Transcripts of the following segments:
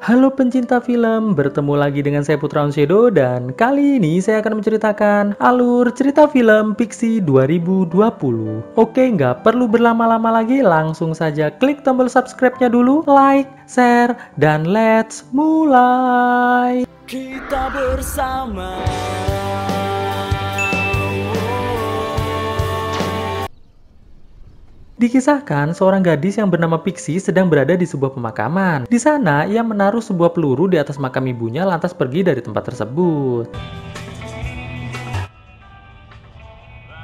Halo pencinta film, bertemu lagi dengan saya Putra Unsyedo dan kali ini saya akan menceritakan alur cerita film Pixie 2020. Oke, nggak perlu berlama-lama lagi, langsung saja klik tombol subscribe-nya dulu, like, share, dan let's mulai. Kita bersama. Dikisahkan, seorang gadis yang bernama Pixie sedang berada di sebuah pemakaman. Di sana, ia menaruh sebuah peluru di atas makam ibunya lantas pergi dari tempat tersebut.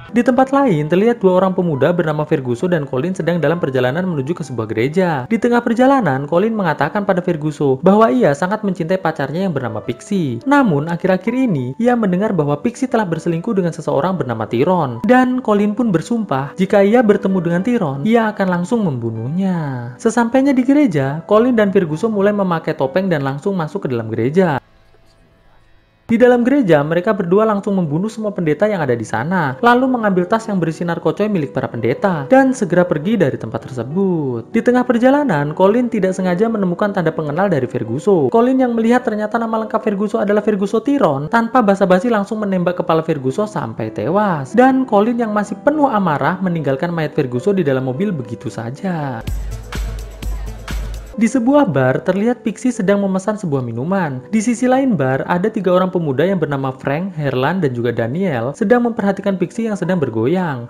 Di tempat lain, terlihat dua orang pemuda bernama Ferguson dan Colin sedang dalam perjalanan menuju ke sebuah gereja. Di tengah perjalanan, Colin mengatakan pada Ferguson bahwa ia sangat mencintai pacarnya yang bernama Pixie. Namun, akhir-akhir ini, ia mendengar bahwa Pixie telah berselingkuh dengan seseorang bernama Tyrone. Dan Colin pun bersumpah, jika ia bertemu dengan Tyrone, ia akan langsung membunuhnya. Sesampainya di gereja, Colin dan Ferguson mulai memakai topeng dan langsung masuk ke dalam gereja. Di dalam gereja, mereka berdua langsung membunuh semua pendeta yang ada di sana, lalu mengambil tas yang berisi narkocoy milik para pendeta, dan segera pergi dari tempat tersebut. Di tengah perjalanan, Colin tidak sengaja menemukan tanda pengenal dari Ferguson. Colin yang melihat ternyata nama lengkap Ferguson adalah Ferguson Tyrone, tanpa basa-basi langsung menembak kepala Ferguson sampai tewas. Dan Colin yang masih penuh amarah meninggalkan mayat Ferguson di dalam mobil begitu saja. Di sebuah bar, terlihat Pixie sedang memesan sebuah minuman. Di sisi lain bar, ada tiga orang pemuda yang bernama Frank, Herlan, dan juga Daniel sedang memperhatikan Pixie yang sedang bergoyang.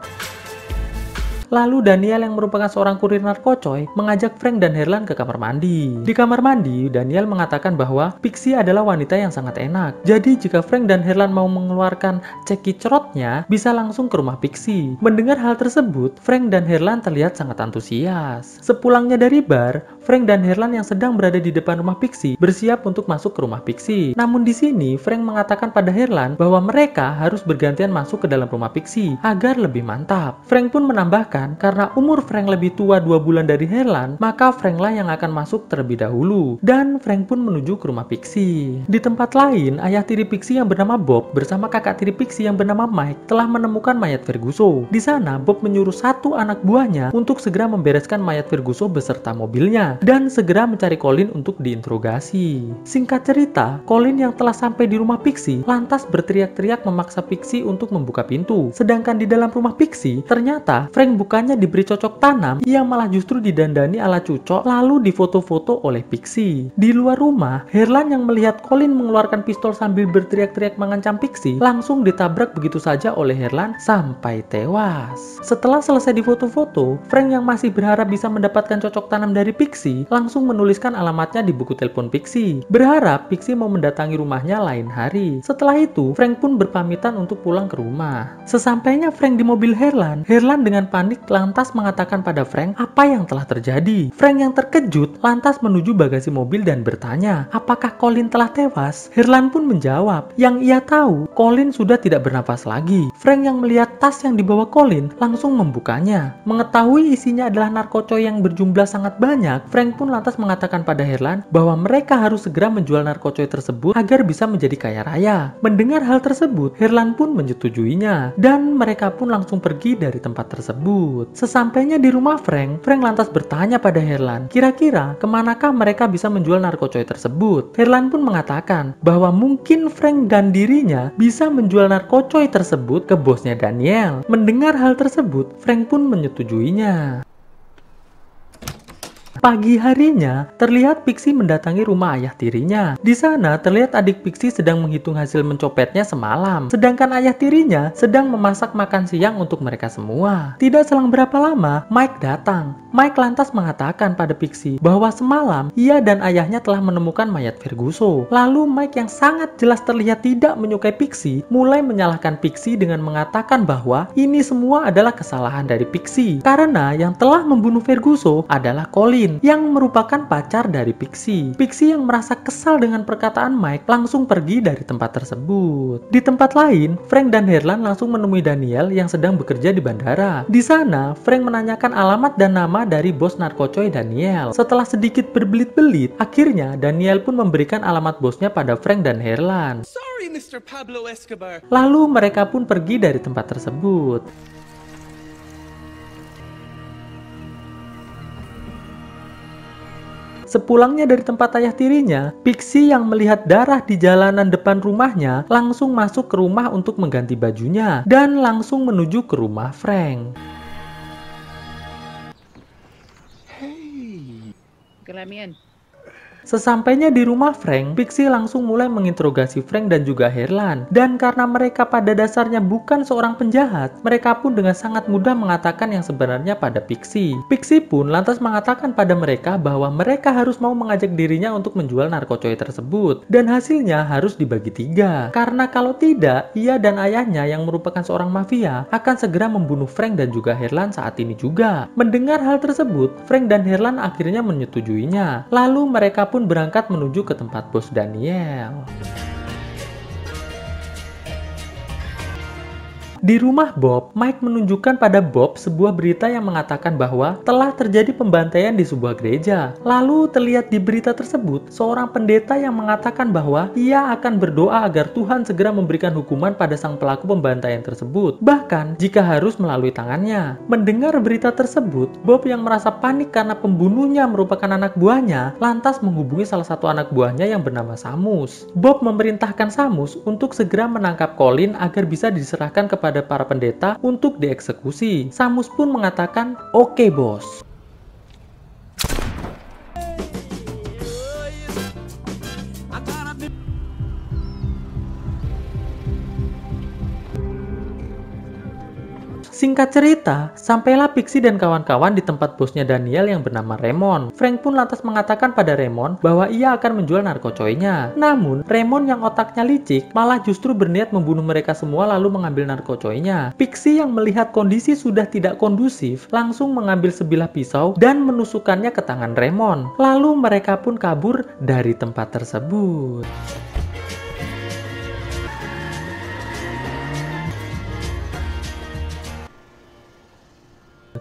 Lalu Daniel yang merupakan seorang kurir narkocoy mengajak Frank dan Herlan ke kamar mandi. Di kamar mandi, Daniel mengatakan bahwa Pixie adalah wanita yang sangat enak. Jadi jika Frank dan Herlan mau mengeluarkan ceki cerotnya, bisa langsung ke rumah Pixie. Mendengar hal tersebut, Frank dan Herlan terlihat sangat antusias. Sepulangnya dari bar, Frank dan Herlan yang sedang berada di depan rumah Pixie bersiap untuk masuk ke rumah Pixie. Namun di sini, Frank mengatakan pada Herlan bahwa mereka harus bergantian masuk ke dalam rumah Pixie agar lebih mantap. Frank pun menambahkan karena umur Frank lebih tua 2 bulan dari Herlan, maka Frank lah yang akan masuk terlebih dahulu. Dan Frank pun menuju ke rumah Pixie. Di tempat lain, ayah tiri Pixie yang bernama Bob bersama kakak tiri Pixie yang bernama Mike telah menemukan mayat Ferguson. Di sana, Bob menyuruh satu anak buahnya untuk segera membereskan mayat Ferguson beserta mobilnya dan segera mencari Colin untuk diinterogasi. Singkat cerita, Colin yang telah sampai di rumah Pixie lantas berteriak-teriak memaksa Pixie untuk membuka pintu. Sedangkan di dalam rumah Pixie, ternyata Frank bukannya diberi cocok tanam, ia malah justru didandani ala cucok lalu difoto-foto oleh Pixie. Di luar rumah, Herlan yang melihat Colin mengeluarkan pistol sambil berteriak-teriak mengancam Pixie langsung ditabrak begitu saja oleh Herlan sampai tewas. Setelah selesai difoto-foto, Frank yang masih berharap bisa mendapatkan cocok tanam dari Pixie langsung menuliskan alamatnya di buku telepon Pixie, berharap Pixie mau mendatangi rumahnya lain hari. Setelah itu, Frank pun berpamitan untuk pulang ke rumah. Sesampainya Frank di mobil Herlan, Herlan dengan panik lantas mengatakan pada Frank apa yang telah terjadi. Frank yang terkejut lantas menuju bagasi mobil dan bertanya, apakah Colin telah tewas? Herlan pun menjawab, yang ia tahu, Colin sudah tidak bernafas lagi. Frank yang melihat tas yang dibawa Colin langsung membukanya. Mengetahui isinya adalah narkocoy yang berjumlah sangat banyak, Frank pun lantas mengatakan pada Herlan bahwa mereka harus segera menjual narkocoy tersebut agar bisa menjadi kaya raya. Mendengar hal tersebut, Herlan pun menyetujuinya dan mereka pun langsung pergi dari tempat tersebut. Sesampainya di rumah Frank lantas bertanya pada Herlan, kira-kira kemanakah mereka bisa menjual narkocoy tersebut? Herlan pun mengatakan bahwa mungkin Frank dan dirinya bisa menjual narkocoy tersebut ke bosnya Daniel. Mendengar hal tersebut, Frank pun menyetujuinya. Pagi harinya, terlihat Pixie mendatangi rumah ayah tirinya. Di sana, terlihat adik Pixie sedang menghitung hasil mencopetnya semalam. Sedangkan ayah tirinya sedang memasak makan siang untuk mereka semua. Tidak selang berapa lama, Mike datang. Mike lantas mengatakan pada Pixie bahwa semalam ia dan ayahnya telah menemukan mayat Ferguson. Lalu Mike yang sangat jelas terlihat tidak menyukai Pixie, mulai menyalahkan Pixie dengan mengatakan bahwa ini semua adalah kesalahan dari Pixie. Karena yang telah membunuh Ferguson adalah Colin, yang merupakan pacar dari Pixie. Pixie yang merasa kesal dengan perkataan Mike langsung pergi dari tempat tersebut. Di tempat lain, Frank dan Herlan langsung menemui Daniel yang sedang bekerja di bandara. Di sana, Frank menanyakan alamat dan nama dari bos narkocoy Daniel. Setelah sedikit berbelit-belit, akhirnya Daniel pun memberikan alamat bosnya pada Frank dan Herlan. Sorry, Mr. Pablo Escobar. Lalu mereka pun pergi dari tempat tersebut. Sepulangnya dari tempat ayah tirinya, Pixie yang melihat darah di jalanan depan rumahnya langsung masuk ke rumah untuk mengganti bajunya dan langsung menuju ke rumah Frank. Kelamian. Sesampainya di rumah Frank, Pixie langsung mulai menginterogasi Frank dan juga Herlan. Dan karena mereka pada dasarnya bukan seorang penjahat, mereka pun dengan sangat mudah mengatakan yang sebenarnya pada Pixie. Pixie pun lantas mengatakan pada mereka bahwa mereka harus mau mengajak dirinya untuk menjual narkocoy tersebut. Dan hasilnya harus dibagi 3. Karena kalau tidak, ia dan ayahnya yang merupakan seorang mafia akan segera membunuh Frank dan juga Herlan saat ini juga. Mendengar hal tersebut, Frank dan Herlan akhirnya menyetujuinya. Lalu mereka pun berangkat menuju ke tempat bos Daniel. Di rumah Bob, Mike menunjukkan pada Bob sebuah berita yang mengatakan bahwa telah terjadi pembantaian di sebuah gereja. Lalu terlihat di berita tersebut seorang pendeta yang mengatakan bahwa ia akan berdoa agar Tuhan segera memberikan hukuman pada sang pelaku pembantaian tersebut, bahkan jika harus melalui tangannya. Mendengar berita tersebut, Bob yang merasa panik karena pembunuhnya merupakan anak buahnya, lantas menghubungi salah satu anak buahnya yang bernama Samus. Bob memerintahkan Samus untuk segera menangkap Colin agar bisa diserahkan kepada para pendeta untuk dieksekusi. Samus pun mengatakan, "Oke, bos." Singkat cerita, sampailah Pixie dan kawan-kawan di tempat bosnya Daniel yang bernama Raymond. Frank pun lantas mengatakan pada Raymond bahwa ia akan menjual narkocoynya. Namun, Raymond yang otaknya licik malah justru berniat membunuh mereka semua lalu mengambil narkocoynya. Pixie yang melihat kondisi sudah tidak kondusif langsung mengambil sebilah pisau dan menusukkannya ke tangan Raymond. Lalu mereka pun kabur dari tempat tersebut.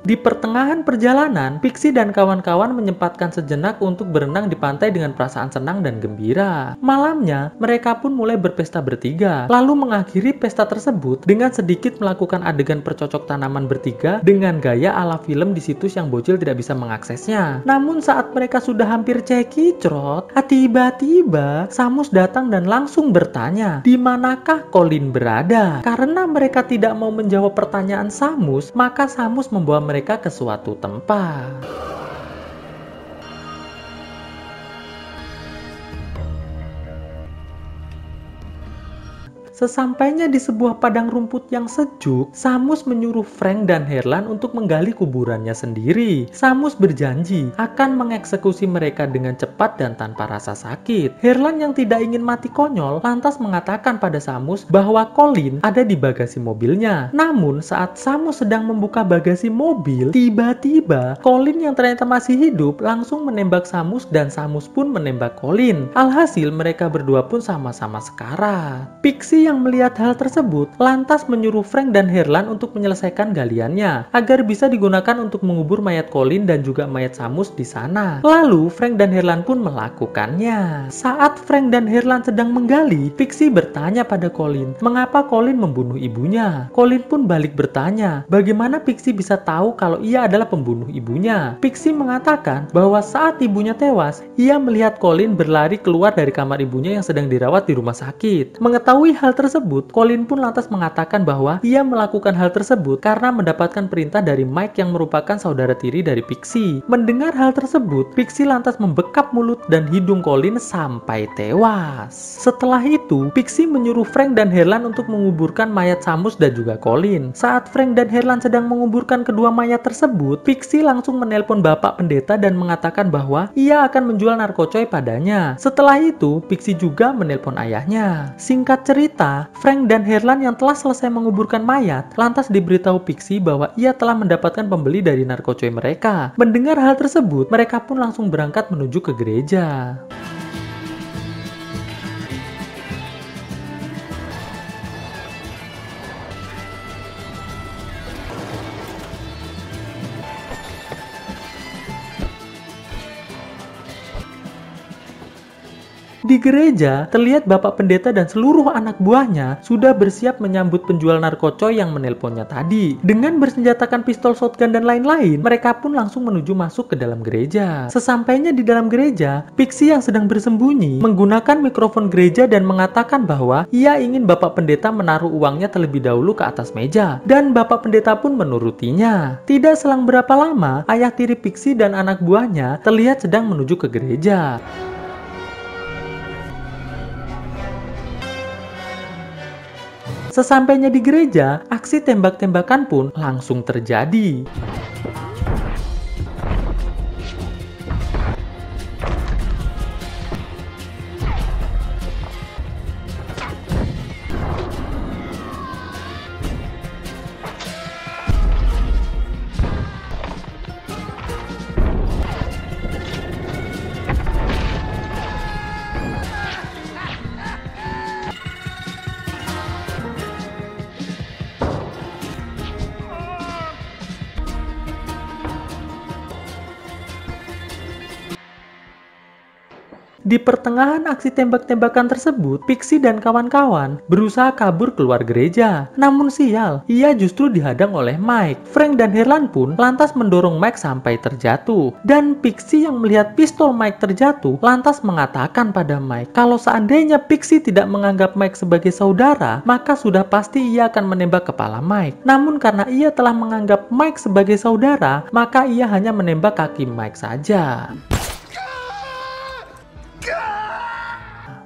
Di pertengahan perjalanan, Pixie dan kawan-kawan menyempatkan sejenak untuk berenang di pantai dengan perasaan senang dan gembira. Malamnya, mereka pun mulai berpesta bertiga, lalu mengakhiri pesta tersebut dengan sedikit melakukan adegan percocok tanaman bertiga dengan gaya ala film di situs yang bocil tidak bisa mengaksesnya. Namun saat mereka sudah hampir cekicrot, tiba-tiba Samus datang dan langsung bertanya, di manakah Colin berada? Karena mereka tidak mau menjawab pertanyaan Samus, maka Samus membawa mereka ke suatu tempat. Sesampainya di sebuah padang rumput yang sejuk, Samus menyuruh Frank dan Herlan untuk menggali kuburannya sendiri. Samus berjanji akan mengeksekusi mereka dengan cepat dan tanpa rasa sakit. Herlan yang tidak ingin mati konyol lantas mengatakan pada Samus bahwa Colin ada di bagasi mobilnya. Namun saat Samus sedang membuka bagasi mobil, tiba-tiba Colin yang ternyata masih hidup langsung menembak Samus dan Samus pun menembak Colin. Alhasil mereka berdua pun sama-sama sekarat. Pixie yang melihat hal tersebut lantas menyuruh Frank dan Herlan untuk menyelesaikan galiannya agar bisa digunakan untuk mengubur mayat Colin dan juga mayat Samus di sana. Lalu Frank dan Herlan pun melakukannya. Saat Frank dan Herlan sedang menggali, Pixie bertanya pada Colin, mengapa Colin membunuh ibunya? Colin pun balik bertanya, bagaimana Pixie bisa tahu kalau ia adalah pembunuh ibunya? Pixie mengatakan bahwa saat ibunya tewas, ia melihat Colin berlari keluar dari kamar ibunya yang sedang dirawat di rumah sakit. Mengetahui hal tersebut, Colin pun lantas mengatakan bahwa ia melakukan hal tersebut karena mendapatkan perintah dari Mike yang merupakan saudara tiri dari Pixie. Mendengar hal tersebut, Pixie lantas membekap mulut dan hidung Colin sampai tewas. Setelah itu, Pixie menyuruh Frank dan Herlan untuk menguburkan mayat Samus dan juga Colin. Saat Frank dan Herlan sedang menguburkan kedua mayat tersebut, Pixie langsung menelpon bapak pendeta dan mengatakan bahwa ia akan menjual narkocoy padanya. Setelah itu, Pixie juga menelpon ayahnya. Singkat cerita, Frank dan Herlan yang telah selesai menguburkan mayat lantas diberitahu Pixie bahwa ia telah mendapatkan pembeli dari narkocoy mereka. Mendengar hal tersebut, mereka pun langsung berangkat menuju ke gereja. Di gereja, terlihat Bapak Pendeta dan seluruh anak buahnya sudah bersiap menyambut penjual narkocoy yang menelponnya tadi. Dengan bersenjatakan pistol shotgun dan lain-lain, mereka pun langsung menuju masuk ke dalam gereja. Sesampainya di dalam gereja, Pixie yang sedang bersembunyi menggunakan mikrofon gereja dan mengatakan bahwa ia ingin Bapak Pendeta menaruh uangnya terlebih dahulu ke atas meja. Dan Bapak Pendeta pun menurutinya. Tidak selang berapa lama, ayah tiri Pixie dan anak buahnya terlihat sedang menuju ke gereja. Sesampainya di gereja, aksi tembak-tembakan pun langsung terjadi. Di pertengahan aksi tembak-tembakan tersebut, Pixie dan kawan-kawan berusaha kabur keluar gereja. Namun sial, ia justru dihadang oleh Mike. Frank dan Herlan pun lantas mendorong Mike sampai terjatuh. Dan Pixie yang melihat pistol Mike terjatuh, lantas mengatakan pada Mike, kalau seandainya Pixie tidak menganggap Mike sebagai saudara, maka sudah pasti ia akan menembak kepala Mike. Namun karena ia telah menganggap Mike sebagai saudara, maka ia hanya menembak kaki Mike saja.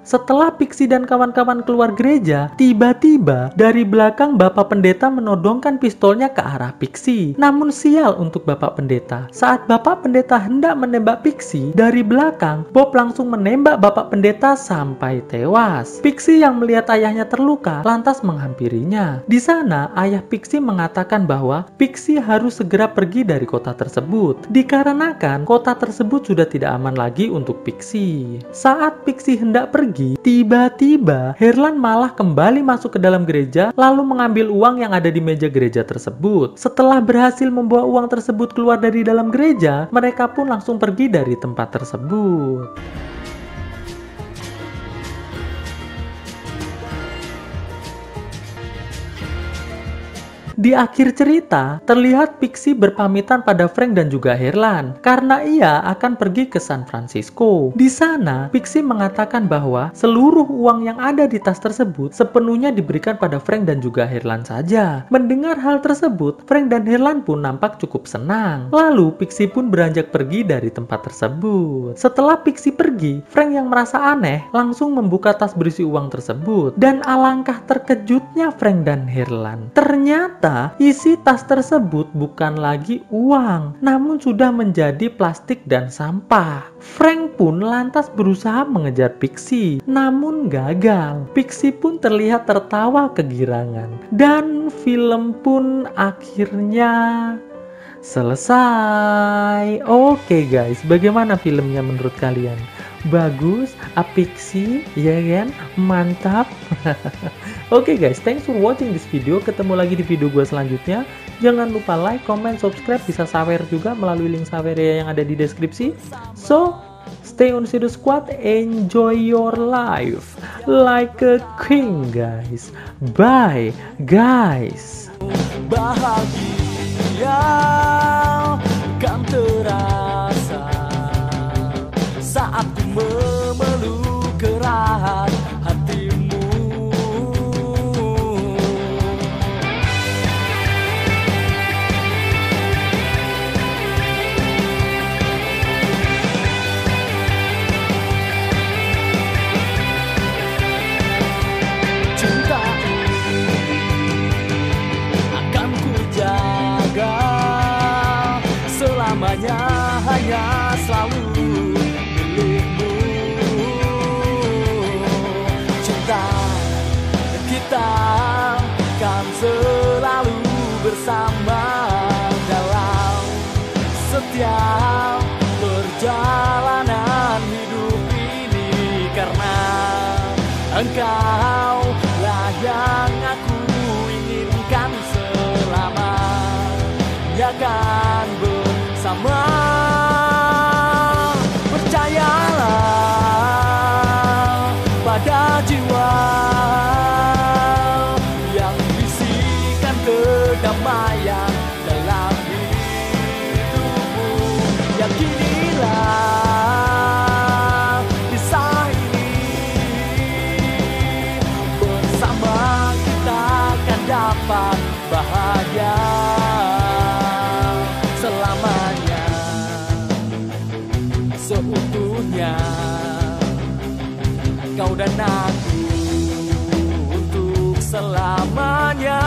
Setelah Pixie dan kawan-kawan keluar gereja, tiba-tiba dari belakang Bapak Pendeta menodongkan pistolnya ke arah Pixie. Namun sial untuk Bapak Pendeta. Saat Bapak Pendeta hendak menembak Pixie, dari belakang Bob langsung menembak Bapak Pendeta sampai tewas. Pixie yang melihat ayahnya terluka lantas menghampirinya. Di sana, ayah Pixie mengatakan bahwa Pixie harus segera pergi dari kota tersebut. Dikarenakan kota tersebut sudah tidak aman lagi untuk Pixie. Saat Pixie hendak pergi, tiba-tiba Herlan malah kembali masuk ke dalam gereja lalu mengambil uang yang ada di meja gereja tersebut. Setelah berhasil membawa uang tersebut keluar dari dalam gereja, mereka pun langsung pergi dari tempat tersebut. Di akhir cerita, terlihat Pixie berpamitan pada Frank dan juga Herlan karena ia akan pergi ke San Francisco. Di sana, Pixie mengatakan bahwa seluruh uang yang ada di tas tersebut sepenuhnya diberikan pada Frank dan juga Herlan saja. Mendengar hal tersebut, Frank dan Herlan pun nampak cukup senang. Lalu, Pixie pun beranjak pergi dari tempat tersebut. Setelah Pixie pergi, Frank yang merasa aneh langsung membuka tas berisi uang tersebut. Dan alangkah terkejutnya Frank dan Herlan. Ternyata isi tas tersebut bukan lagi uang, namun sudah menjadi plastik dan sampah. Frank pun lantas berusaha mengejar Pixie, namun gagal. Pixie pun terlihat tertawa kegirangan. Dan film pun akhirnya selesai. Oke guys, bagaimana filmnya menurut kalian? Bagus, Pixie, ya kan? Mantap. Oke guys, thanks for watching this video. Ketemu lagi di video gue selanjutnya. Jangan lupa like, comment, subscribe. Bisa sawer juga melalui link saweria yang ada di deskripsi. So, stay on Shadow Squad. Enjoy your life like a king guys. Bye guys. Bahagia kan terasa saat ku memeluk erat hatimu. Cinta akan ku jaga selamanya, hanya selalu milikmu. Cinta kita kan selalu bersama dalam setiap perjalanan hidup ini, karena engkau lah yang aku inginkan selamanya kan bersama. Percayalah pada jiwa yang bisikan kedamaian dalam hidupmu. Yakinilah kisah ini, bersama kita akan dapat bahagia selamanya, seutuhnya. Kau dan aku untuk selamanya.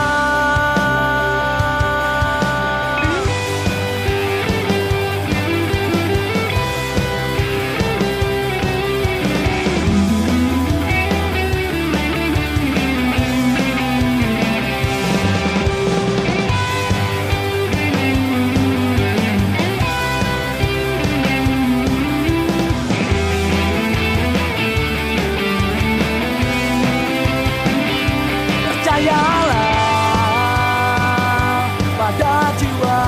Percayalah pada jiwa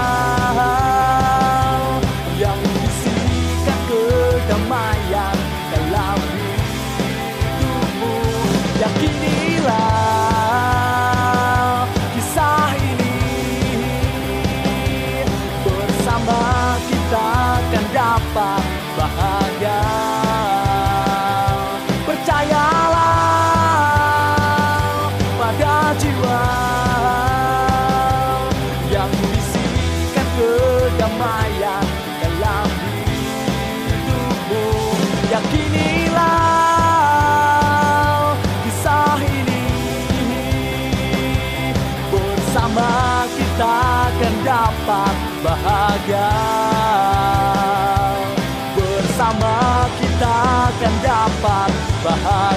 yang bisikan kedamaian dalam hidupmu. Yakinilah kisah ini, bersama kita akan dapat bahagia. Percayalah pada jiwa yang bisikan kedamaian dalam hidupmu. Yakinilah kisah ini, bersama kita akan dapat bahagia. Bersama kita akan dapat bahagia.